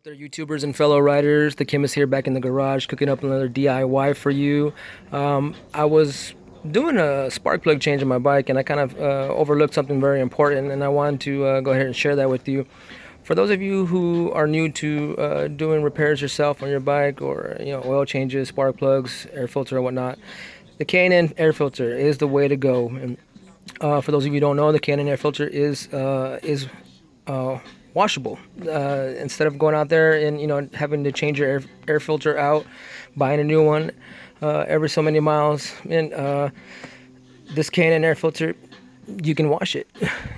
up there, YouTubers and fellow riders? The chemist here, back in the garage, cooking up another DIY for you. I was doing a spark plug change on my bike, and I kind of overlooked something very important, and I wanted to go ahead and share that with you. For those of you who are new to doing repairs yourself on your bike, or oil changes, spark plugs, air filter, and whatnot, the K&N air filter is the way to go. And for those of you who don't know, the K&N air filter is washable. Instead of going out there and having to change your air filter out, buying a new one every so many miles, and this K&N air filter, you can wash it.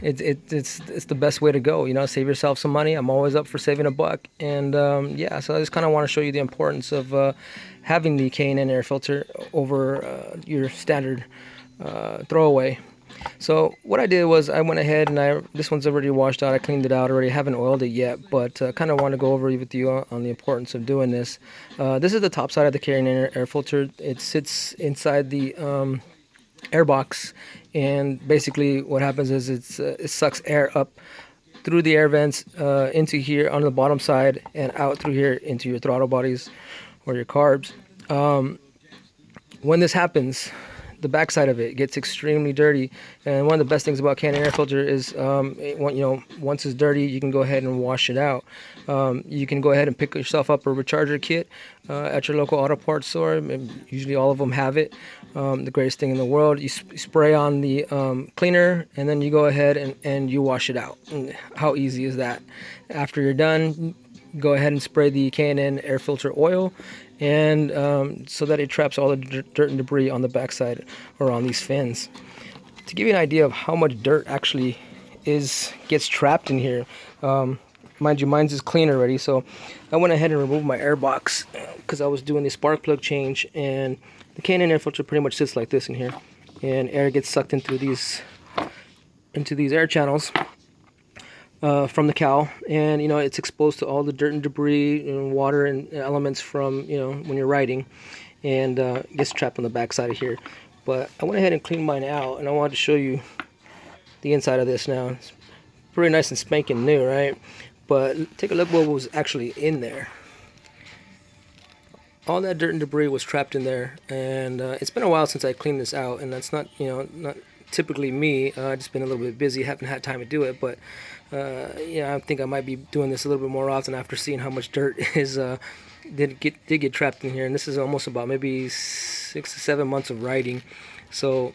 It's the best way to go. Save yourself some money. I'm always up for saving a buck, and yeah. So I just kind of want to show you the importance of having the K&N air filter over your standard throwaway. So what I did was I went ahead and this one's already washed out. I cleaned it out already. Haven't oiled it yet, but kind of want to go over with you on the importance of doing this. This is the top side of the K&N air filter. It sits inside the Airbox, and basically what happens is it sucks air up through the air vents into here on the bottom side and out through here into your throttle bodies or your carbs. When this happens, the backside of it gets extremely dirty, and one of the best things about K&N air filter is once it's dirty, you can go ahead and wash it out. You can go ahead and pick yourself up a recharger kit at your local auto parts store. Usually all of them have it. The greatest thing in the world. You spray on the cleaner, and then you go ahead and you wash it out. And how easy is that? After you're done, go ahead and spray the K&N air filter oil, and so that it traps all the dirt and debris on the backside or on these fins. To give you an idea of how much dirt actually gets trapped in here, mind you, mine's is clean already, so I went ahead and removed my air box because I was doing the spark plug change, and the K&N air filter pretty much sits like this in here, and air gets sucked in through these air channels from the cowl, and it's exposed to all the dirt and debris and water and elements from when you're riding, and gets trapped on the back side of here. But I went ahead and cleaned mine out, and I wanted to show you the inside of this now. It's pretty nice and spanking new, right? But take a look what was actually in there. All that dirt and debris was trapped in there, and it's been a while since I cleaned this out, and that's not not typically me. I've just been a little bit busy, haven't had time to do it, but I think I might be doing this a little bit more often after seeing how much dirt did get trapped in here. And this is almost about maybe 6 to 7 months of riding, so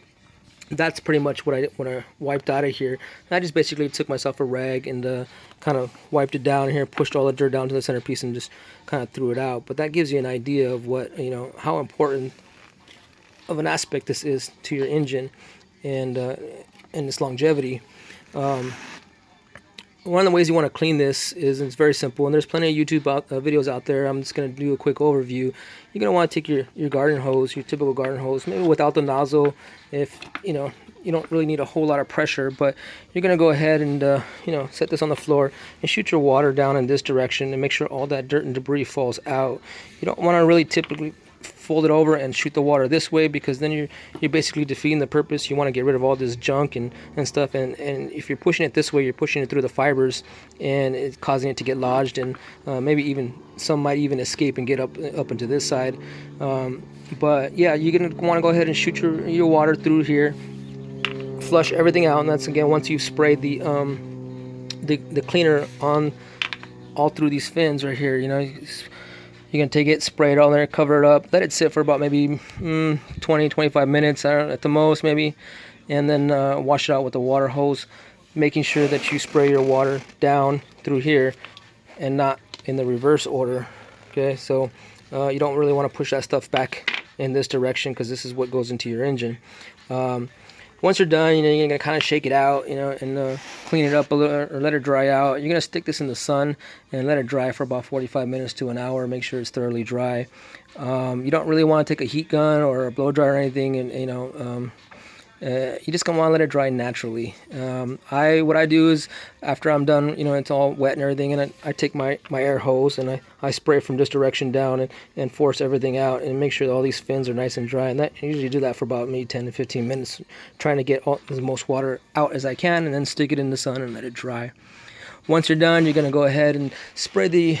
that's pretty much what I wiped out of here. And I just basically took myself a rag and kind of wiped it down here, pushed all the dirt down to the centerpiece, and just kind of threw it out. But that gives you an idea of what how important of an aspect this is to your engine and its longevity. One of the ways you want to clean this is, it's very simple, and there's plenty of YouTube videos out there. I'm just going to do a quick overview. You're going to want to take your garden hose, your typical garden hose, maybe without the nozzle, if you don't really need a whole lot of pressure, but you're going to go ahead and set this on the floor and shoot your water down in this direction and make sure all that dirt and debris falls out. You don't want to really typically fold it over and shoot the water this way, because then you're basically defeating the purpose. You want to get rid of all this junk and stuff, and if you're pushing it this way, you're pushing it through the fibers, and it's causing it to get lodged, and maybe even some might even escape and get up into this side. But yeah, you're gonna want to go ahead and shoot your water through here, flush everything out, and that's again once you've sprayed the cleaner on all through these fins right here. You're going to take it, spray it all there, cover it up, let it sit for about maybe 20-25 minutes at the most maybe, and then wash it out with the water hose, making sure that you spray your water down through here and not in the reverse order. Okay, so you don't really want to push that stuff back in this direction, because this is what goes into your engine. Once you're done, you're going to kind of shake it out, and clean it up a little, or let it dry out. You're going to stick this in the sun and let it dry for about 45 minutes to an hour. Make sure it's thoroughly dry. You don't really want to take a heat gun or a blow dryer or anything, and you just gonna want to let it dry naturally. What I do is, after I'm done, it's all wet and everything, and I take my air hose and I spray from this direction down and force everything out and make sure that all these fins are nice and dry. And I usually do that for about maybe 10 to 15 minutes, trying to get the most water out as I can, and then stick it in the sun and let it dry. Once you're done, you're gonna go ahead and spray the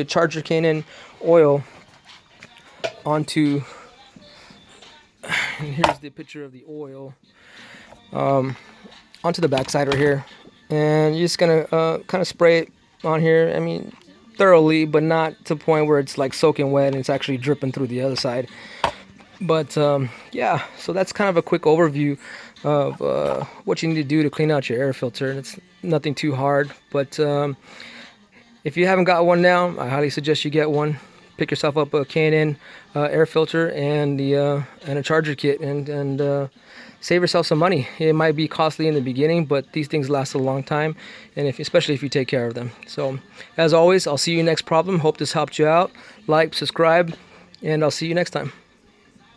Charger K&N oil onto. And here's the picture of the oil onto the backside right here, and you're just gonna kind of spray it on here. I mean, thoroughly, but not to the point where it's like soaking wet and it's actually dripping through the other side. But yeah, so that's kind of a quick overview of what you need to do to clean out your air filter. And it's nothing too hard, but if you haven't got one now, I highly suggest you get one. Pick yourself up a K&N air filter and a charger kit, and save yourself some money. It might be costly in the beginning, but these things last a long time, and especially if you take care of them. So as always, I'll see you next problem. Hope this helped you out. Like, subscribe, and I'll see you next time.